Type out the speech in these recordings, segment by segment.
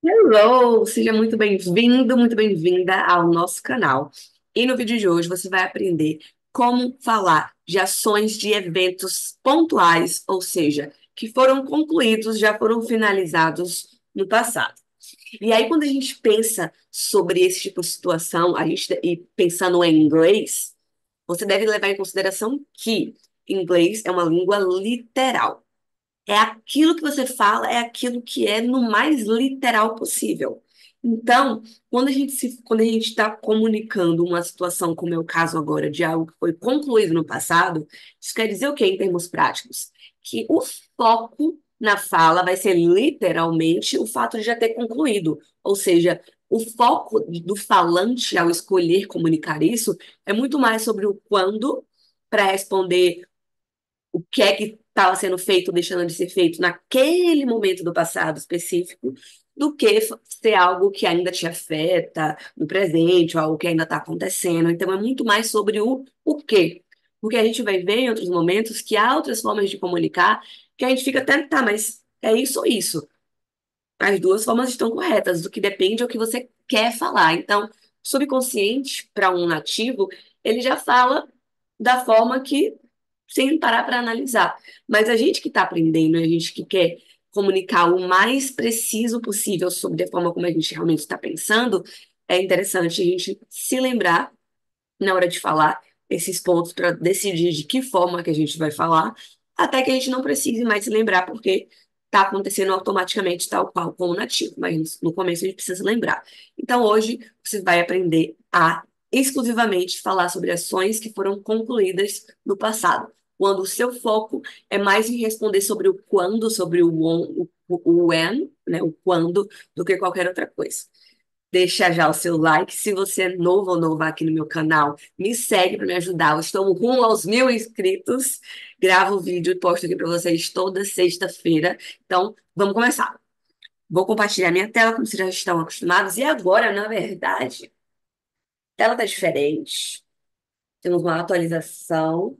Hello, seja muito bem-vindo, muito bem-vinda ao nosso canal. E no vídeo de hoje você vai aprender como falar de ações de eventos pontuais, ou seja, que foram concluídos, já foram finalizados no passado. E aí, quando a gente pensa sobre esse tipo de situação, e pensando em inglês, você deve levar em consideração que inglês é uma língua literal. É aquilo que você fala, é aquilo que é no mais literal possível. Então, quando a gente está comunicando uma situação, como é o caso agora, de algo que foi concluído no passado, isso quer dizer o quê em termos práticos? Que o foco na fala vai ser literalmente o fato de já ter concluído. Ou seja, o foco do falante ao escolher comunicar isso é muito mais sobre o quando para responder o que é que estava sendo feito, deixando de ser feito naquele momento do passado específico, do que ser algo que ainda te afeta no presente, ou algo que ainda está acontecendo. Então, é muito mais sobre o quê. Porque a gente vai ver em outros momentos que há outras formas de comunicar que a gente fica até, tá, mas é isso ou isso? As duas formas estão corretas, do que depende é o que você quer falar. Então, subconsciente, para um nativo, ele já fala da forma que, sem parar para analisar. Mas a gente que está aprendendo, a gente que quer comunicar o mais preciso possível sobre a forma como a gente realmente está pensando, é interessante a gente se lembrar, na hora de falar, esses pontos para decidir de que forma que a gente vai falar, até que a gente não precise mais se lembrar, porque está acontecendo automaticamente, tal qual como nativo, mas no começo a gente precisa lembrar. Então, hoje, você vai aprender a exclusivamente falar sobre ações que foram concluídas no passado, quando o seu foco é mais em responder sobre o quando, sobre o when, né, o quando, do que qualquer outra coisa. Deixa já o seu like. Se você é novo ou nova aqui no meu canal, me segue para me ajudar. Eu estou rumo aos 1.000 inscritos. Gravo o vídeo e posto aqui para vocês toda sexta-feira. Então, vamos começar. Vou compartilhar minha tela, como vocês já estão acostumados. E agora, na verdade, a tela está diferente. Temos uma atualização.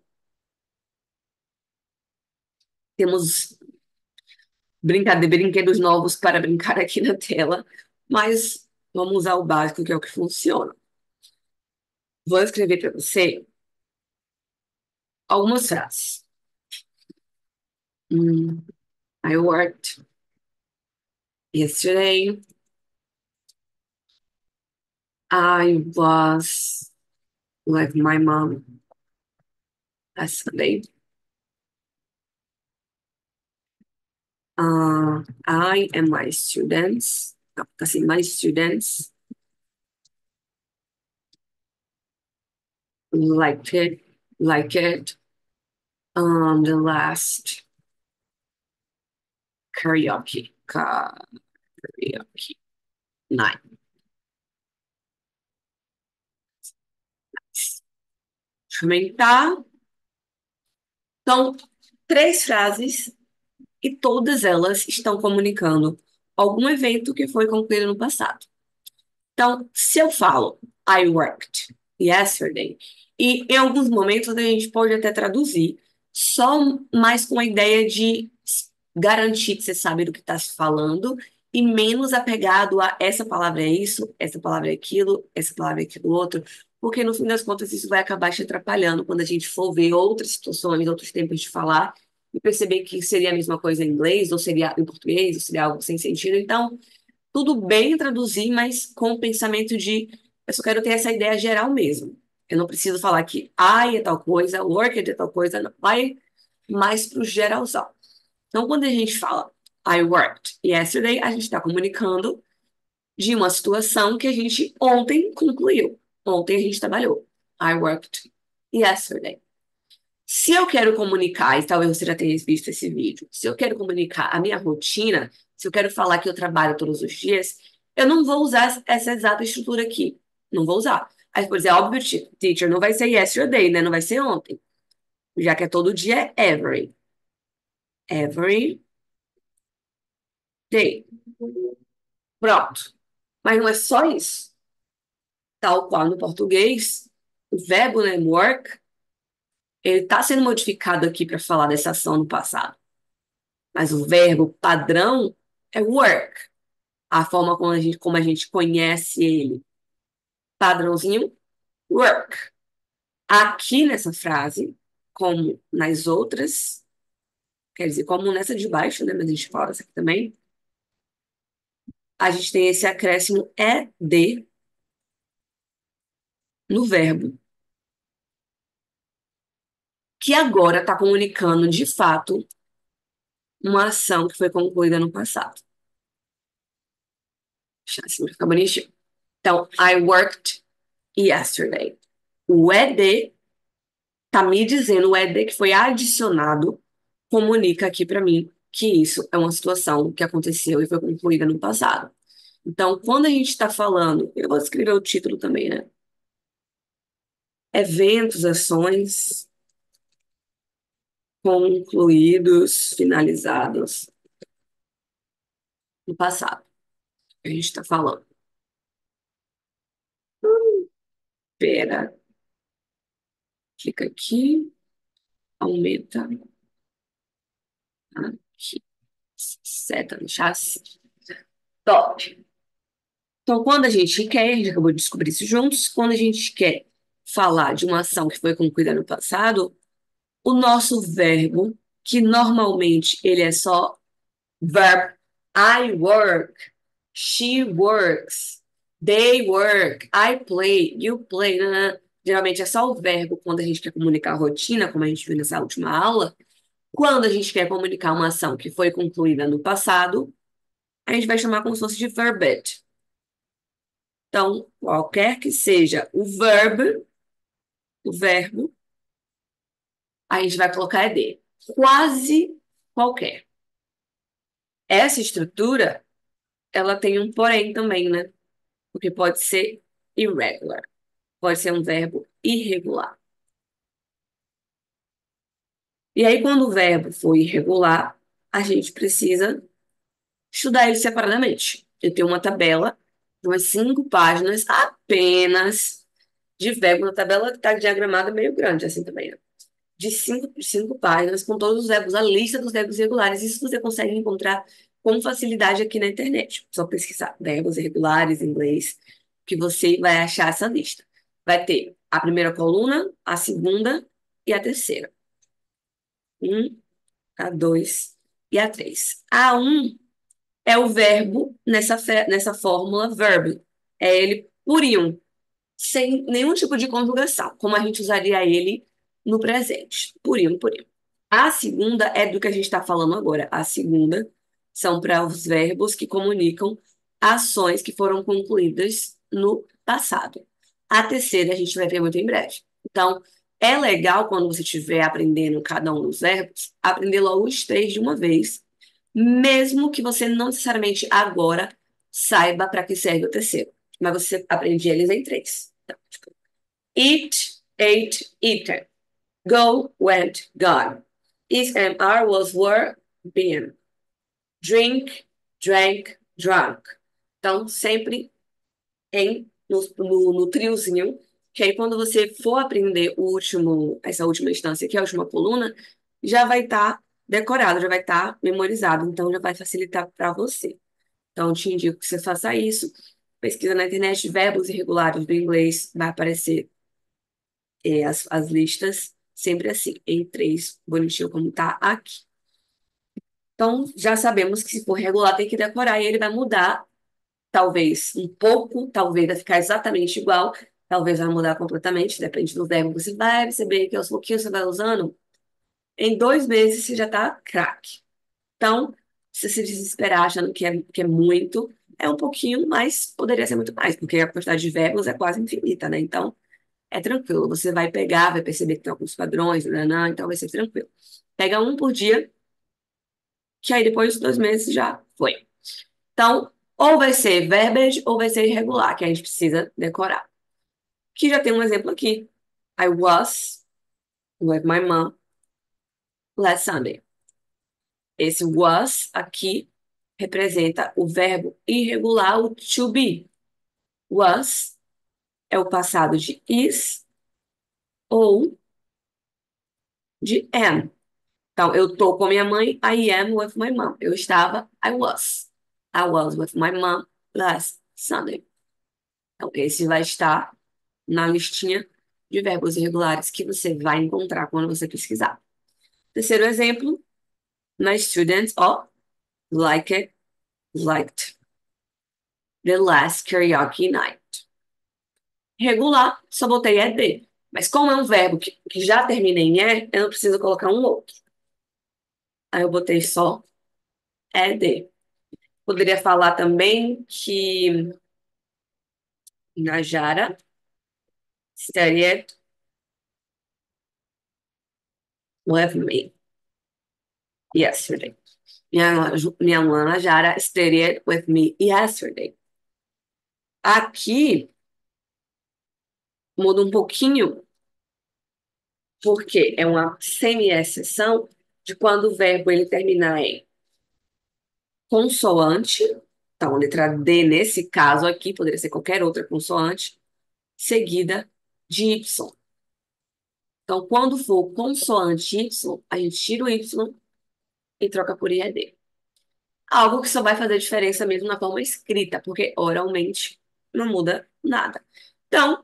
Temos brinquedos novos para brincar aqui na tela. Mas vamos usar o básico, que é o que funciona. Vou escrever para você algumas frases. I worked yesterday. I was with my mom last Sunday. I and my students, assim, my students like it on the last karaoke night. Deixa eu aumentar. Então, três frases e todas elas estão comunicando algum evento que foi concluído no passado. Então, se eu falo I worked yesterday, e em alguns momentos a gente pode até traduzir, só mais com a ideia de garantir que você sabe do que está se falando e menos apegado a essa palavra é isso, essa palavra é aquilo, essa palavra é aquilo outro, porque no fim das contas isso vai acabar te atrapalhando quando a gente for ver outras situações, outros tempos de falar e perceber que seria a mesma coisa em inglês, ou seria em português, ou seria algo sem sentido. Então, tudo bem traduzir, mas com o pensamento de eu só quero ter essa ideia geral mesmo. Eu não preciso falar que I é tal coisa, work é tal coisa, não. Vai mais para o geralzão. Então, quando a gente fala I worked yesterday, a gente está comunicando de uma situação que a gente ontem concluiu. Ontem a gente trabalhou. I worked yesterday. Se eu quero comunicar, e talvez você já tenha visto esse vídeo, se eu quero comunicar a minha rotina, se eu quero falar que eu trabalho todos os dias, eu não vou usar essa exata estrutura aqui. Não vou usar. Aí, por exemplo, é óbvio, teacher, não vai ser yesterday, né? Não vai ser ontem. Já que é todo dia, é every. Every day. Pronto. Mas não é só isso. Tal qual no português, o verbo, né, work, ele está sendo modificado aqui para falar dessa ação no passado. Mas o verbo padrão é work. a forma como a gente conhece ele. Padrãozinho, work. Aqui nessa frase, como nas outras, quer dizer, como nessa de baixo, né? Mas a gente fala essa aqui também, a gente tem esse acréscimo ed no verbo, que agora está comunicando de fato uma ação que foi concluída no passado. Deixa assim ficar bonitinho. Então, I worked yesterday. O ed tá me dizendo, o ed que foi adicionado, comunica aqui para mim que isso é uma situação que aconteceu e foi concluída no passado. Então, quando a gente está falando, eu vou escrever o título também, né? Eventos, ações concluídos, finalizados no passado. A gente está falando. Pera, clica aqui, aumenta aqui, seta no chassi. Top. Então, quando a gente quer, a gente acabou de descobrir isso juntos, quando a gente quer falar de uma ação que foi concluída no passado, o nosso verbo, que normalmente ele é só verb, I work, she works, they work, I play, you play, né? Geralmente é só o verbo quando a gente quer comunicar a rotina, como a gente viu nessa última aula. Quando a gente quer comunicar uma ação que foi concluída no passado, a gente vai chamar como se fosse de verbete. Então, qualquer que seja o verbo, a gente vai colocar ed. Quase qualquer. Essa estrutura, ela tem um porém também, né? Porque pode ser irregular. Pode ser um verbo irregular. E aí, quando o verbo for irregular, a gente precisa estudar ele separadamente. Eu tenho uma tabela de umas 5 páginas apenas de verbo. Uma tabela que está diagramada meio grande, assim também, né? De 5 páginas, com todos os verbos, a lista dos verbos irregulares. Isso você consegue encontrar com facilidade aqui na internet. Só pesquisar verbos irregulares em inglês, que você vai achar essa lista. Vai ter a primeira coluna, a segunda e a terceira. A dois e a três. A um é o verbo nessa fórmula verb. É ele purinho, sem nenhum tipo de conjugação, como a gente usaria ele no presente. Purinho, purinho. A segunda é do que a gente está falando agora. A segunda são para os verbos que comunicam ações que foram concluídas no passado. A terceira a gente vai ver muito em breve. Então, é legal quando você estiver aprendendo cada um dos verbos, aprender logo os três de uma vez, mesmo que você não necessariamente agora saiba para que serve o terceiro. Mas você aprende eles em três. Então, tipo, eat, ate, eaten. Go, went, gone. Is and are was were, been. Drink, drank, drunk. Então, sempre no triozinho, que aí quando você for aprender essa última instância, que é a última coluna, já vai estar decorado, já vai estar memorizado, então já vai facilitar para você. Então, eu te indico que você faça isso. Pesquisa na internet, verbos irregulares do inglês, vai aparecer as listas sempre assim, em três, bonitinho como tá aqui. Então, já sabemos que se for regular, tem que decorar e ele vai mudar, talvez um pouco, talvez vai ficar exatamente igual, talvez vai mudar completamente, depende do verbo. Você vai perceber que aos pouquinhos você vai usando, em 2 meses você já tá craque. Então, se você se desesperar achando que é muito, é um pouquinho, mas poderia ser muito mais, porque a quantidade de verbos é quase infinita, né? Então, é tranquilo, você vai pegar, vai perceber que tem alguns padrões, então vai ser tranquilo. Pega um por dia, que aí depois de 2 meses já foi. Então, ou vai ser verbiage ou vai ser irregular, que a gente precisa decorar. Que já tem um exemplo aqui. I was with my mom last Sunday. Esse was aqui representa o verbo irregular, o to be. Was é o passado de is ou de am. Então, eu tô com minha mãe, I am with my mom. Eu estava, I was. I was with my mom last Sunday. Então, esse vai estar na listinha de verbos irregulares que você vai encontrar quando você pesquisar. Terceiro exemplo, my students all liked the last karaoke night. Regular, só botei ED. Mas como é um verbo que já termina em E, eu não preciso colocar um outro. Aí eu botei só ED. Poderia falar também que Najara studied with me yesterday. Minha aluna Najara studied with me yesterday. Aqui muda um pouquinho, porque é uma semi-exceção de quando o verbo ele terminar em consoante, então letra D nesse caso aqui, poderia ser qualquer outra consoante, seguida de Y. Então, quando for consoante Y, a gente tira o Y e troca por IED. Algo que só vai fazer diferença mesmo na forma escrita, porque oralmente não muda nada. Então,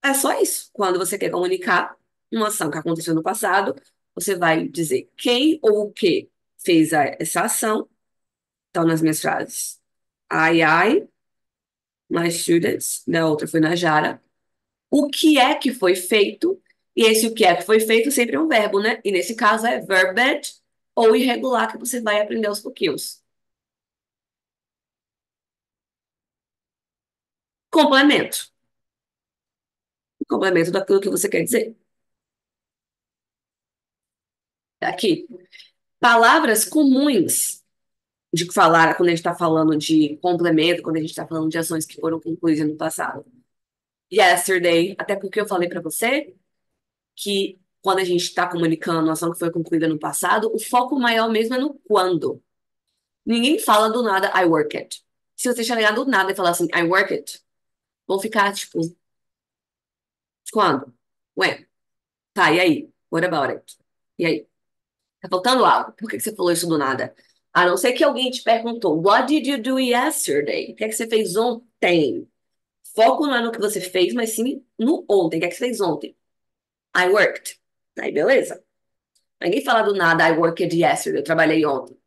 é só isso. Quando você quer comunicar uma ação que aconteceu no passado, você vai dizer quem ou o que fez essa ação. Então, nas minhas frases, I, my students, da outra foi na Jara. O que é que foi feito? E esse o que é que foi feito sempre é um verbo, né? E nesse caso é verbed ou irregular que você vai aprender aos pouquinhos. Complemento. Complemento daquilo que você quer dizer. Aqui, palavras comuns de falar quando a gente está falando de complemento, quando a gente está falando de ações que foram concluídas no passado. Yesterday, até porque eu falei para você que quando a gente está comunicando uma ação que foi concluída no passado, o foco maior mesmo é no quando. Ninguém fala do nada, I work it. Se você chegar do nada e falar assim, I work it, vão ficar tipo, quando? When? Tá, e aí? What about it? E aí? Tá faltando algo? Por que que você falou isso do nada? A não ser que alguém te perguntou, What did you do yesterday? O que é que você fez ontem? Foco não é no que você fez, mas sim no ontem. O que é que você fez ontem? I worked. Aí, beleza. Ninguém fala do nada, I worked yesterday. Eu trabalhei ontem.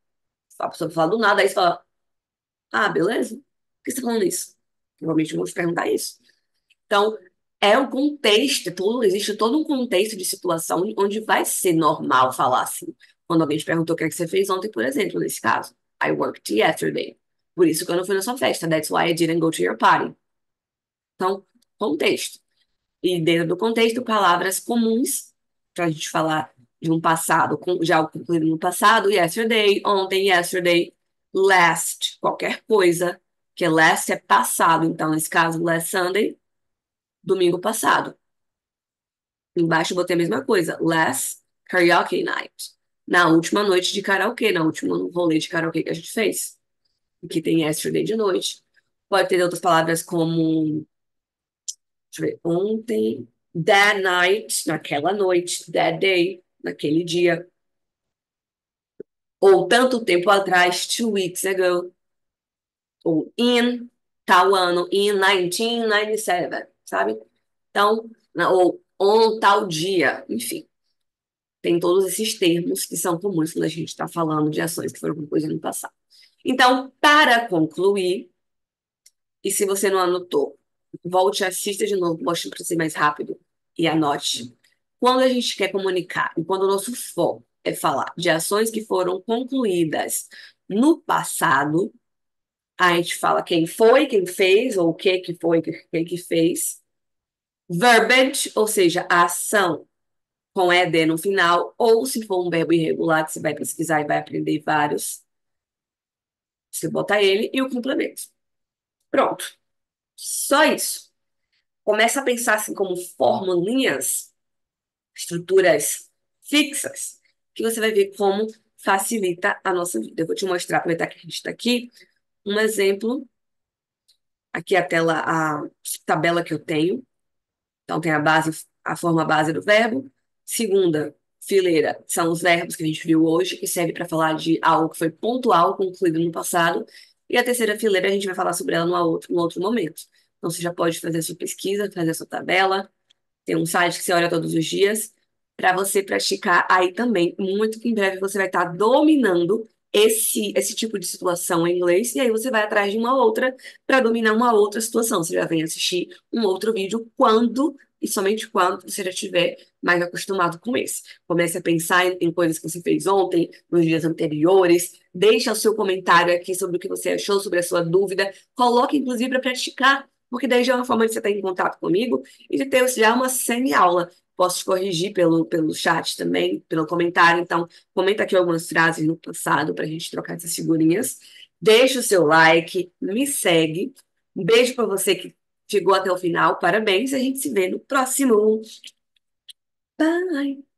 A pessoa fala do nada, aí você fala, ah, beleza. Por que você tá falando isso? Provavelmente vão te perguntar isso. Então, é um contexto, existe todo um contexto de situação onde vai ser normal falar assim. Quando alguém te perguntou o que é que você fez ontem, por exemplo, nesse caso, I worked yesterday. Por isso que eu não fui na sua festa. That's why I didn't go to your party. Então, contexto. E dentro do contexto, palavras comuns para a gente falar de um passado, já concluído no passado, yesterday, ontem, yesterday, last, qualquer coisa, que last é passado. Então, nesse caso, last Sunday, domingo passado. Embaixo eu botei a mesma coisa. Last karaoke night. Na última noite de karaokê, na última rolê de karaokê que a gente fez. Que tem yesterday de noite. Pode ter outras palavras como, deixa eu ver, ontem, that night, naquela noite, that day, naquele dia. Ou tanto tempo atrás, 2 weeks ago. Ou in tal ano, in 1997, sabe? Então, ou on tal dia, enfim. Tem todos esses termos que são comuns quando a gente está falando de ações que foram concluídas no passado. Então, para concluir, e se você não anotou, volte, assista de novo, mostre para você mais rápido e anote. Quando a gente quer comunicar, e quando o nosso foco é falar de ações que foram concluídas no passado, a gente fala quem foi, quem fez, ou o que foi, quem que fez. Verbiage, ou seja, a ação com ED no final, ou se for um verbo irregular, que você vai pesquisar e vai aprender vários, você bota ele e o complemento. Pronto. Só isso. Começa a pensar assim como formulinhas, estruturas fixas, que você vai ver como facilita a nossa vida. Eu vou te mostrar, aproveitar que a gente está aqui, um exemplo. Aqui a tela, a tabela que eu tenho. Então, tem a base, a forma base do verbo. Segunda fileira são os verbos que a gente viu hoje, que serve para falar de algo que foi pontual, concluído no passado. E a terceira fileira a gente vai falar sobre ela num outro momento. Então você já pode fazer a sua pesquisa, fazer a sua tabela, tem um site que você olha todos os dias para você praticar aí também. Muito que em breve você vai estar dominando esse tipo de situação em inglês, e aí você vai atrás de uma outra para dominar uma outra situação. Você já vem assistir um outro vídeo quando e somente quando você já estiver mais acostumado com esse. Comece a pensar em coisas que você fez ontem, nos dias anteriores. Deixa o seu comentário aqui sobre o que você achou, sobre a sua dúvida. Coloque, inclusive, para praticar, porque daí já é uma forma de você estar em contato comigo e de ter já uma semi-aula. Posso te corrigir pelo chat também, pelo comentário. Então, comenta aqui algumas frases no passado para a gente trocar essas figurinhas. Deixa o seu like, me segue. Um beijo para você que chegou até o final. Parabéns. A gente se vê no próximo. Bye!